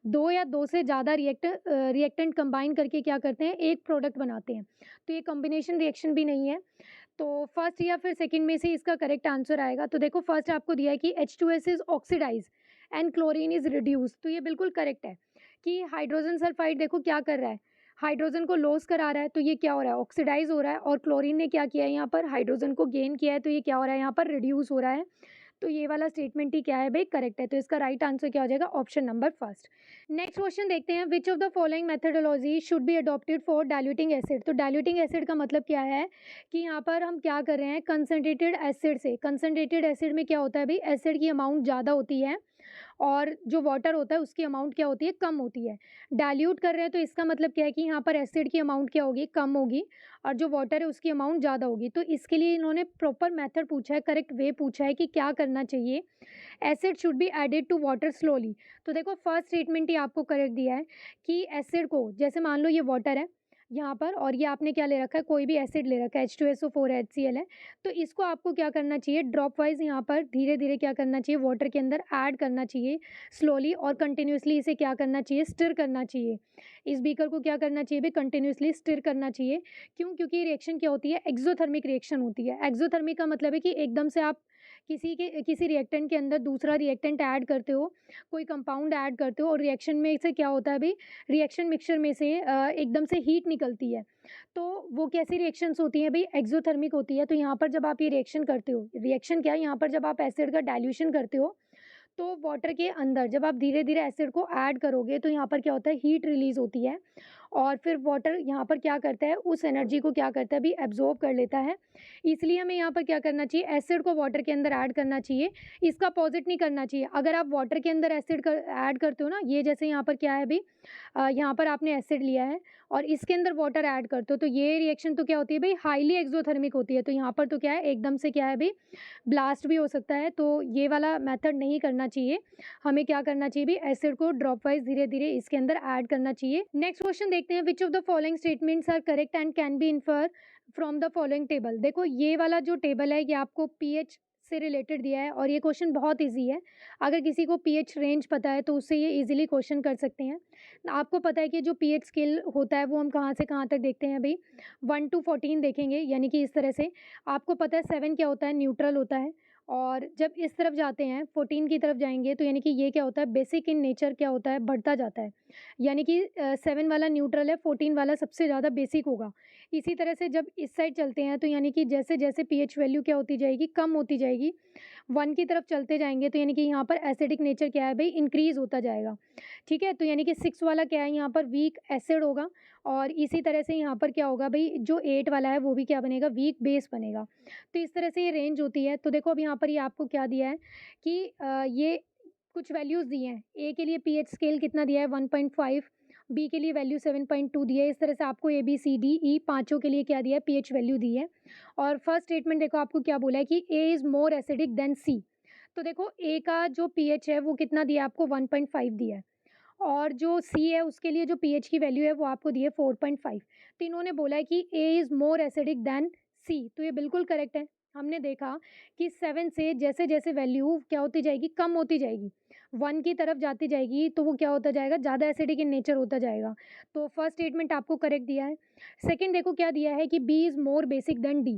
दो या दो से ज़्यादा रिएक्टेंट कंबाइन करके क्या करते हैं? एक प्रोडक्ट बनाते हैं। तो ये कॉम्बिनेशन रिएक्शन भी नहीं है। तो फर्स्ट या फिर सेकंड में से इसका करेक्ट आंसर आएगा। तो देखो फर्स्ट आपको दिया है कि H2S is oxidise and chlorine is reduce, तो ये बिल्कुल करेक्ट है कि हाइड्रोजन सल्फाइड देखो क्या कर रहा है? हाइड्रोजन को लॉस करा रहा है, तो ये क्या हो रहा है? ऑक्सीडाइज हो रहा है। और क्लोरीन ने क्या किया है यहाँ पर? हाइड्रोजन को गेन किया है, तो ये क्या हो रहा है यहाँ पर? रिड्यूस हो रहा है। तो ये वाला स्टेटमेंट ही क्या है भाई? करेक्ट है। तो इसका राइट आंसर क्या हो जाएगा? Option number first. Next question देखते हैं, which of the following methodology should be adopted for diluting acid. तो डाइल्यूटिंग एसिड का मतलब क्या है कि यहाँ पर हम क्या कर रहे हैं? कंसनट्रेटेड एसिड से, कंसनट्रेटेड एसिड में क्या होता है भाई? एसिड की अमाउंट ज़्यादा होती है और जो वाटर होता है उसकी अमाउंट क्या होती है? कम होती है। डाइल्यूट कर रहे हैं तो इसका मतलब क्या है कि यहाँ पर एसिड की अमाउंट क्या होगी? कम होगी। और जो वाटर है उसकी अमाउंट ज़्यादा होगी। तो इसके लिए इन्होंने प्रॉपर मेथड पूछा है, करेक्ट वे पूछा है कि क्या करना चाहिए। Acid should be added to water slowly. तो देखो फर्स्ट स्टेटमेंट ही आपको करेक्ट दिया है कि एसिड को, जैसे मान लो ये वाटर है यहाँ पर और ये आपने क्या ले रखा है? कोई भी एसिड ले रखा है, H2SO4 HCl है। तो इसको आपको क्या करना चाहिए? ड्रॉप वाइज यहाँ पर धीरे धीरे क्या करना चाहिए? वाटर के अंदर ऐड करना चाहिए स्लोली और कंटिन्यूसली इसे क्या करना चाहिए? स्टिर करना चाहिए। इस बीकर को क्या करना चाहिए भाई? कंटिन्यूसली स्टिर करना चाहिए। क्यों? क्योंकि रिएक्शन क्या होती है? एक्सोथर्मिक रिएक्शन होती है। एक्सोथर्मिक का मतलब है कि एकदम से आप किसी रिएक्टेंट के अंदर दूसरा रिएक्टेंट ऐड करते हो, कोई कंपाउंड ऐड करते हो और रिएक्शन में से क्या होता है भाई? रिएक्शन मिक्सचर में से एकदम से हीट निकलती है। तो वो कैसी रिएक्शंस होती हैं भाई? एक्सोथर्मिक होती है। तो यहाँ पर जब आप ये रिएक्शन करते हो, रिएक्शन क्या है? यहाँ पर जब आप एसिड का डाइल्यूशन करते हो तो वाटर के अंदर जब आप धीरे धीरे एसिड को ऐड करोगे तो यहाँ पर क्या होता है? हीट रिलीज होती है और फिर वाटर यहाँ पर क्या करता है? उस एनर्जी को क्या करता है भी? एब्जॉर्ब कर लेता है। इसलिए हमें यहाँ पर क्या करना चाहिए? एसिड को वाटर के अंदर ऐड करना चाहिए, इसका अपोजिट नहीं करना चाहिए। अगर आप वाटर के अंदर एसिड ऐड करते हो ना, ये जैसे यहाँ पर क्या है भाई? यहाँ पर आपने एसिड लिया है और इसके अंदर वाटर ऐड करते हो, तो ये रिएक्शन तो क्या होती है भाई? हाईली एक्सोथर्मिक होती है। तो यहाँ पर तो क्या है? एकदम से क्या है भाई? ब्लास्ट भी हो सकता है। तो ये वाला मेथड नहीं करना चाहिए। हमें क्या करना चाहिए भी? एसिड को ड्रॉप वाइज धीरे धीरे इसके अंदर ऐड करना चाहिए। नेक्स्ट क्वेश्चन देखते हैं, which of the following statements are correct and can be infer from the following table. देखो ये वाला जो टेबल है ये आपको पीएच से रिलेटेड दिया है और ये क्वेश्चन बहुत इजी है। अगर किसी को पीएच रेंज पता है तो उससे ये इजीली क्वेश्चन कर सकते हैं। आपको पता है कि जो पीएच स्केल होता है वो हम कहाँ से कहाँ तक देखते हैं भाई? 1 to 14 देखेंगे, यानी कि इस तरह से। आपको पता है 7 क्या होता है? न्यूट्रल होता है। और जब इस तरफ जाते हैं 14 की तरफ जाएंगे तो यानी कि ये क्या होता है? बेसिक इन नेचर क्या होता है? बढ़ता जाता है। यानी कि 7 वाला न्यूट्रल है, 14 वाला सबसे ज़्यादा बेसिक होगा। इसी तरह से जब इस साइड चलते हैं तो यानी कि जैसे जैसे पीएच वैल्यू क्या होती जाएगी? कम होती जाएगी। 1 की तरफ चलते जाएंगे तो यानी कि यहाँ पर एसिडिक नेचर क्या है भाई? इंक्रीज होता जाएगा। ठीक है, तो यानी कि 6 वाला क्या है? यहाँ पर वीक एसिड होगा। और इसी तरह से यहाँ पर क्या होगा भाई? जो 8 वाला है वो भी क्या बनेगा? वीक बेस बनेगा। तो इस तरह से ये रेंज होती है। तो देखो अब यहाँ पर ये आपको क्या दिया है कि ये कुछ वैल्यूज़ दी हैं। ए के लिए पीएच स्केल कितना दिया है? 1.5। बी के लिए वैल्यू 7.2 दी है। इस तरह से आपको A B C D E पाँचों के लिए क्या दिया है? पीएच वैल्यू दी है। और फर्स्ट स्टेटमेंट देखो आपको क्या बोला है कि A is more acidic than C. तो देखो ए का जो पीएच है वो कितना दिया है आपको? 1.5 दिया है। और जो सी है उसके लिए जो पीएच की वैल्यू है वो आपको दी है 4.5। तो इन्होंने बोला है कि A is more acidic than C, तो ये बिल्कुल करेक्ट है। हमने देखा कि 7 से जैसे जैसे वैल्यू क्या होती जाएगी? कम होती जाएगी, 1 की तरफ जाती जाएगी तो वो क्या होता जाएगा? ज़्यादा एसिडिक इन नेचर होता जाएगा। तो फर्स्ट स्टेटमेंट आपको करेक्ट दिया है। सेकंड देखो क्या दिया है कि B is more basic than D,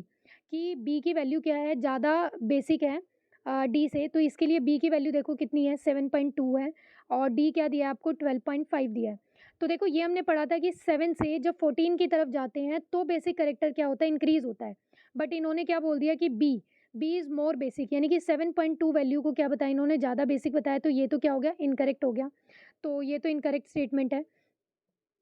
कि बी की वैल्यू क्या है? ज़्यादा बेसिक है डी से। तो इसके लिए बी की वैल्यू देखो कितनी है? 7.2 है। और डी क्या दिया है आपको? 12.5 दिया है। तो देखो ये हमने पढ़ा था कि 7 से जब 14 की तरफ जाते हैं तो बेसिक कैरेक्टर क्या होता है, इंक्रीज़ होता है। बट इन्होंने क्या बोल दिया कि बी इज़ मोर बेसिक, यानी कि 7.2 वैल्यू को क्या बताया इन्होंने, ज़्यादा बेसिक बताया, तो ये तो क्या हो गया, इनकरेक्ट हो गया। तो ये तो इनकरेक्ट स्टेटमेंट है।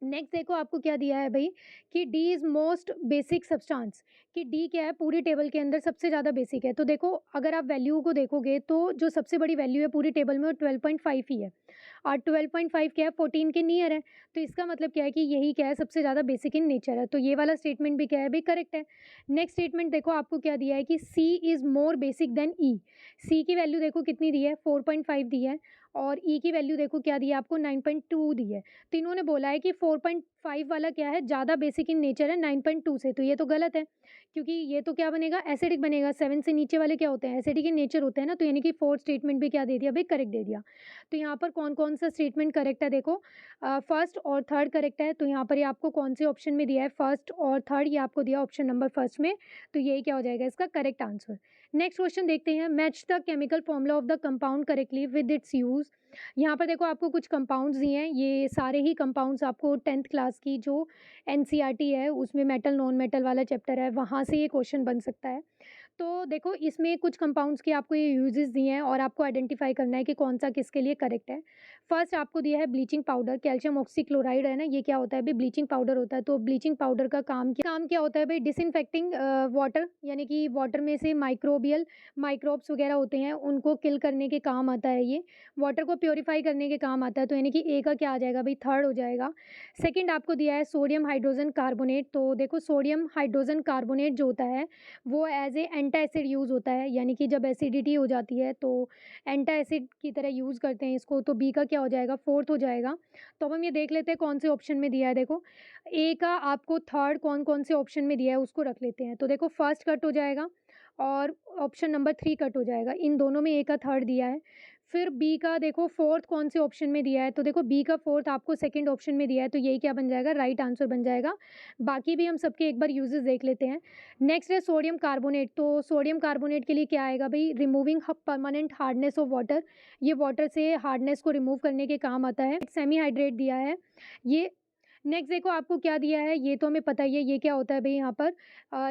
नेक्स्ट देखो आपको क्या दिया है भई कि D is most basic substance, कि डी क्या है पूरी टेबल के अंदर सबसे ज़्यादा बेसिक है। तो देखो अगर आप वैल्यू को देखोगे तो जो सबसे बड़ी वैल्यू है पूरी टेबल में वो 12.5 ही है, और 12.5 क्या है, 14 के नियर है। तो इसका मतलब क्या है कि यही क्या है, सबसे ज़्यादा बेसिक इन नेचर है। तो ये वाला स्टेटमेंट भी क्या है भई, करेक्ट है। नेक्स्ट स्टेटमेंट देखो आपको क्या दिया है कि सी इज़ मोर बेसिक देन ई। सी की वैल्यू देखो कितनी दी है, 4.5 दी है, और ई की वैल्यू देखो क्या दी है आपको, 9.2 दी है। तो इन्होंने बोला है कि 4.5 वाला क्या है, ज़्यादा बेसिक इन नेचर है 9.2 से, तो ये तो गलत है, क्योंकि ये तो क्या बनेगा, एसिडिक बनेगा। 7 से नीचे वाले क्या होते हैं, एसिडिक इन नेचर होते हैं ना, तो यानी कि फोर्थ स्टेटमेंट भी क्या दे दिया भाई, करेक्ट दे दिया। तो यहाँ पर कौन-कौन सा स्टेटमेंट करेक्ट है देखो, फर्स्ट और थर्ड करेक्ट है। तो यहाँ पर ये आपको कौन से ऑप्शन में दिया है, फर्स्ट और थर्ड, ये आपको दिया ऑप्शन नंबर फर्स्ट में, तो यही क्या हो जाएगा इसका करेक्ट आंसर। नेक्स्ट क्वेश्चन देखते हैं, match the chemical formula of the compound correctly with its use. यहाँ पर देखो आपको कुछ कंपाउंड्स दिए हैं, ये सारे ही कंपाउंड्स आपको 10th क्लास की जो एनसीईआरटी है उसमें मेटल नॉन मेटल वाला चैप्टर है, वहाँ से ये क्वेश्चन बन सकता है। तो देखो इसमें कुछ कंपाउंड्स के आपको ये यूजेस दिए हैं और आपको आइडेंटिफाई करना है कि कौन सा किसके लिए करेक्ट है। फर्स्ट आपको दिया है ब्लीचिंग पाउडर, कैल्शियम ऑक्सीक्लोराइड है ना, ये क्या होता है भाई, ब्लीचिंग पाउडर होता है। तो ब्लीचिंग पाउडर का काम क्या होता है भाई, डिसइंफेक्टिंग वाटर, यानी कि वाटर में से माइक्रोब्स वगैरह होते हैं उनको किल करने के काम आता है ये। वाटर को प्योरीफाई करने के काम आता है, तो यानी कि ए का क्या आ जाएगा भाई, थर्ड हो जाएगा। सेकंड आपको दिया है सोडियम हाइड्रोजन कार्बोनेट। तो देखो सोडियम हाइड्रोजन कार्बोनेट जो होता है वो एज ए एंटा एसिड यूज़ होता है, यानी कि जब एसिडिटी हो जाती है तो एंटा एसिड की तरह यूज़ करते हैं इसको। तो बी का क्या हो जाएगा, फोर्थ हो जाएगा। तो अब हम ये देख लेते हैं कौन से ऑप्शन में दिया है। देखो ए का आपको थर्ड कौन कौन से ऑप्शन में दिया है उसको रख लेते हैं। तो देखो फर्स्ट कट हो जाएगा और ऑप्शन नंबर 3 कट हो जाएगा, इन दोनों में ए का थर्ड दिया है। फिर बी का देखो फोर्थ कौन से ऑप्शन में दिया है, तो देखो बी का फोर्थ आपको सेकंड ऑप्शन में दिया है, तो यही क्या बन जाएगा, राइट आंसर बन जाएगा। बाकी भी हम सबके एक बार यूजेस देख लेते हैं। नेक्स्ट है सोडियम कार्बोनेट। तो सोडियम कार्बोनेट के लिए क्या आएगा भाई, removing permanent hardness of water, ये वाटर से हार्डनेस को रिमूव करने के काम आता है। सेमी हाइड्रेट दिया है ये। नेक्स्ट देखो आपको क्या दिया है, ये तो हमें पता ही है, ये क्या होता है भाई यहाँ पर,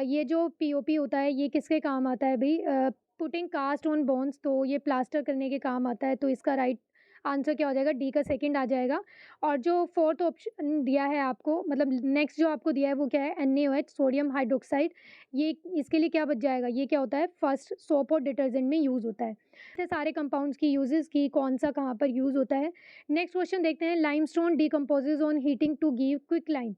ये जो पीओपी होता है ये किसके काम आता है भाई, पुटिंग कास्ट ऑन बोन्स, तो ये प्लास्टर करने के काम आता है। तो इसका राइट आंसर क्या हो जाएगा, डी का सेकंड आ जाएगा। और जो फोर्थ ऑप्शन दिया है आपको, मतलब नेक्स्ट जो आपको दिया है वो क्या है, NaOH सोडियम हाइड्रोक्साइड, ये इसके लिए क्या बच जाएगा, ये क्या होता है, फर्स्ट सोप और डिटर्जेंट में यूज़ होता है। ऐसे सारे कंपाउंड्स की यूजेस की कौन सा कहाँ पर यूज़ होता है। नेक्स्ट क्वेश्चन देखते हैं, limestone decomposes on heating to give quicklime.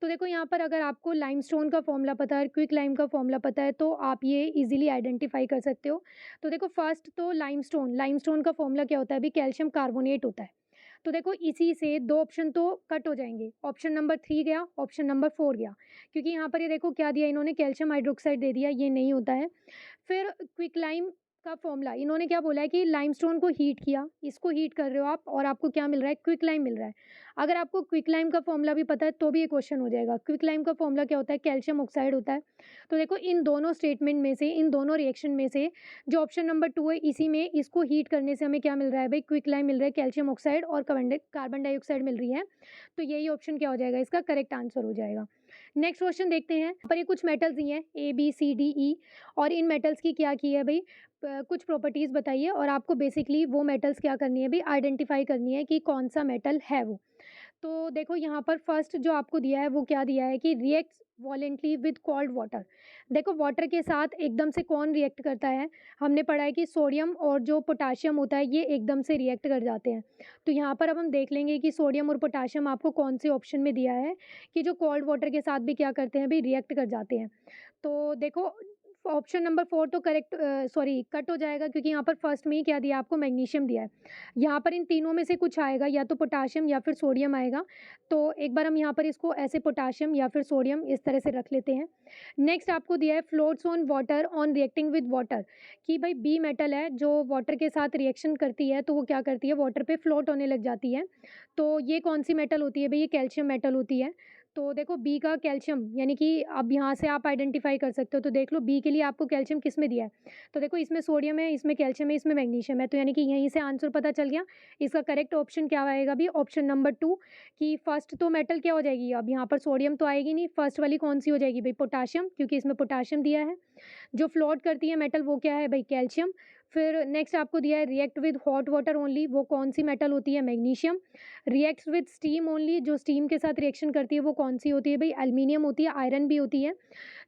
तो देखो यहाँ पर अगर आपको लाइमस्टोन का फॉर्मूला पता है, क्विक लाइम का फॉर्मूला पता है, तो आप ये इजीली आइडेंटिफाई कर सकते हो। तो देखो फर्स्ट तो लाइमस्टोन का फॉर्मूला क्या होता है अभी, कैल्शियम कार्बोनेट होता है। तो देखो इसी से दो ऑप्शन तो कट हो जाएंगे, ऑप्शन नंबर 3 गया, ऑप्शन नंबर 4 गया, क्योंकि यहाँ पर ये देखो क्या दिया इन्होंने, कैल्शियम हाइड्रोक्साइड दे दिया, ये नहीं होता है। फिर क्विक लाइम का फॉर्मूला इन्होंने क्या बोला है कि लाइमस्टोन को हीट किया, इसको हीट कर रहे हो आप और आपको क्या मिल रहा है, क्विक लाइम मिल रहा है। अगर आपको क्विक लाइम का फॉर्मूला भी पता है तो भी ये क्वेश्चन हो जाएगा। क्विक लाइम का फॉर्मूला क्या होता है, कैल्शियम ऑक्साइड होता है। तो देखो इन दोनों स्टेटमेंट में से, इन दोनों रिएक्शन में से जो ऑप्शन नंबर 2 है, इसी में इसको हीट करने से हमें क्या मिल रहा है भाई, क्विक लाइम मिल रहा है, कैल्शियम ऑक्साइड और कार्बन डाइऑक्साइड मिल रही है। तो यही ऑप्शन क्या हो जाएगा, इसका करेक्ट आंसर हो जाएगा। नेक्स्ट क्वेश्चन देखते हैं, यहाँ पर ये कुछ मेटल्स दिए हैं ABCDE, और इन मेटल्स की क्या की है भाई, कुछ प्रॉपर्टीज़ बताइए और आपको बेसिकली वो मेटल्स क्या करनी है भाई, आइडेंटिफाई करनी है कि कौन सा मेटल है वो। तो देखो यहाँ पर फर्स्ट जो आपको दिया है वो क्या दिया है कि reacts voluntarily with cold water. देखो वाटर के साथ एकदम से कौन रिएक्ट करता है, हमने पढ़ा है कि सोडियम और जो पोटाशियम होता है ये एकदम से रिएक्ट कर जाते हैं। तो यहाँ पर अब हम देख लेंगे कि सोडियम और पोटाशियम आपको कौन से ऑप्शन में दिया है कि जो कोल्ड वाटर के साथ भी क्या करते हैं भाई, रिएक्ट कर जाते हैं। तो देखो ऑप्शन नंबर 4 तो करेक्ट, सॉरी कट हो जाएगा, क्योंकि यहाँ पर फर्स्ट में ही क्या दिया आपको, मैग्नीशियम दिया है। यहाँ पर इन तीनों में से कुछ आएगा, या तो पोटाशियम या फिर सोडियम आएगा। तो एक बार हम यहाँ पर इसको ऐसे पोटाशियम या फिर सोडियम इस तरह से रख लेते हैं। नेक्स्ट आपको दिया है floats on water on reacting with water, कि भाई बी मेटल है जो वाटर के साथ रिएक्शन करती है तो वो क्या करती है, वाटर पे फ्लोट होने लग जाती है। तो ये कौन सी मेटल होती है भाई, ये कैल्शियम मेटल होती है। तो देखो बी का कैल्शियम, यानी कि अब यहाँ से आप आइडेंटिफ़ाई कर सकते हो, तो देख लो बी के लिए आपको कैल्शियम किस में दिया है। तो देखो इसमें सोडियम है, इसमें कैल्शियम है, इसमें मैग्नीशियम है, तो यानी कि यहीं से आंसर पता चल गया। इसका करेक्ट ऑप्शन क्या आएगा अभी? ऑप्शन नंबर 2, कि फर्स्ट तो मेटल क्या हो जाएगी? अब यहाँ पर सोडियम तो आएगी नहीं, फर्स्ट वाली कौन-सी हो जाएगी भई? पोटेशियम, क्योंकि इसमें पोटेशियम दिया है। जो फ्लोट करती है मेटल वो क्या है भई? कैल्शियम। फिर नेक्स्ट आपको दिया है react with hot water only, वो कौन-सी मेटल होती है? Magnesium. Reacts with steam only, जो स्टीम के साथ रिएक्शन करती है वो कौन-सी होती है भई? एल्यूमीनियम होती है, आयरन भी होती है।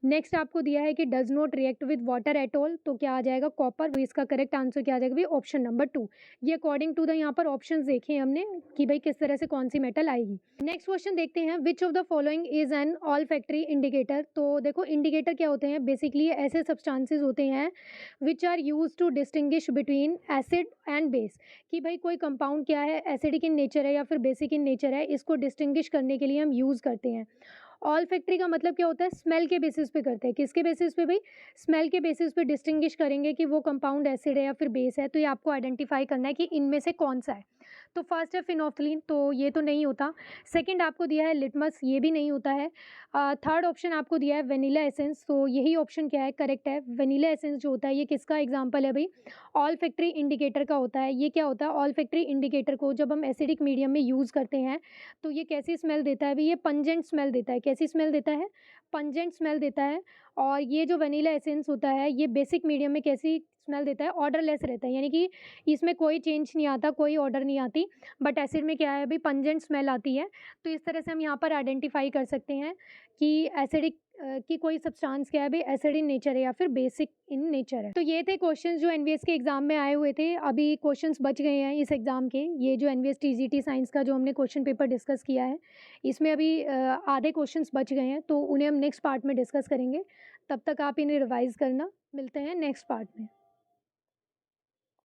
नेक्स्ट आपको दिया है कि does not react with water at all, तो क्या आ जाएगा? कॉपर। इसका करेक्ट आंसर क्या आ जाएगा भई? Option number 2। ये अकॉर्डिंग टू द यहाँ पर ऑप्शंस देखे हमने कि भई किस तरह से कौन-सी मेटल आएगी। नेक्स्ट क्वेश्चन देखते हैं, which of the following is an olfactory indicator? तो देखो इंडिकेटर क्या होते हैं? बेसिकली ऐसे सब्सटेंसेस होते हैं which are used to distinguish between acid and base, कि भाई कोई कंपाउंड क्या है, एसिडिक इन नेचर है या फिर बेसिक इन नेचर है, इसको डिस्टिंग्विश करने के लिए हम यूज़ करते हैं। ऑल फैक्ट्री का मतलब क्या होता है? स्मेल के बेसिस पे करते हैं। किसके बेसिस पे भाई? स्मेल के बेसिस पे डिस्टिंग्विश करेंगे कि वो कंपाउंड एसिड है या फिर बेस है, तो ये आपको आइडेंटिफाई करना है कि इनमें से कौन सा है। तो फर्स्ट है फिनोल्फ्थालीन, तो ये तो नहीं होता। सेकंड आपको दिया है लिटमस, ये भी नहीं होता है। थर्ड ऑप्शन आपको दिया है वेनिला एसेंस, तो यही ऑप्शन क्या है? करेक्ट है। वेनिला एसेंस जो होता है ये किसका एग्जाम्पल है भाई? ऑल फैक्ट्री इंडिकेटर का होता है। ये क्या होता है? ऑल फैक्ट्री इंडिकेटर को जब हम एसिडिक मीडियम में यूज़ करते हैं तो ये कैसी स्मेल देता है भाई? ये पंजेंट स्मेल देता है। कैसी स्मेल देता है? पंजेंट स्मेल देता है। और ये जो वेनिला एसेंस होता है ये बेसिक मीडियम में कैसी स्मेल देता है? ऑर्डरलेस रहता है, यानी कि इसमें कोई चेंज नहीं आता, कोई ऑर्डर नहीं आती। बट एसिड में क्या है भाई? पंजेंट स्मेल आती है। तो इस तरह से हम यहाँ पर आइडेंटिफाई कर सकते हैं कि एसिडिक कि कोई सब्सटेंस क्या है भाई? एसिड इन नेचर है या फिर बेसिक इन नेचर है। तो ये थे क्वेश्चंस जो एनवीएस के एग्जाम में आए हुए थे। अभी क्वेश्चंस बच गए हैं इस एग्जाम के। ये जो एनवीएस टीजीटी साइंस का जो हमने क्वेश्चन पेपर डिस्कस किया है, इसमें अभी आधे क्वेश्चंस बच गए हैं, तो उन्हें हम नेक्स्ट पार्ट में डिस्कस करेंगे। तब तक आप इन्हें रिवाइज करना। मिलते हैं नेक्स्ट पार्ट में।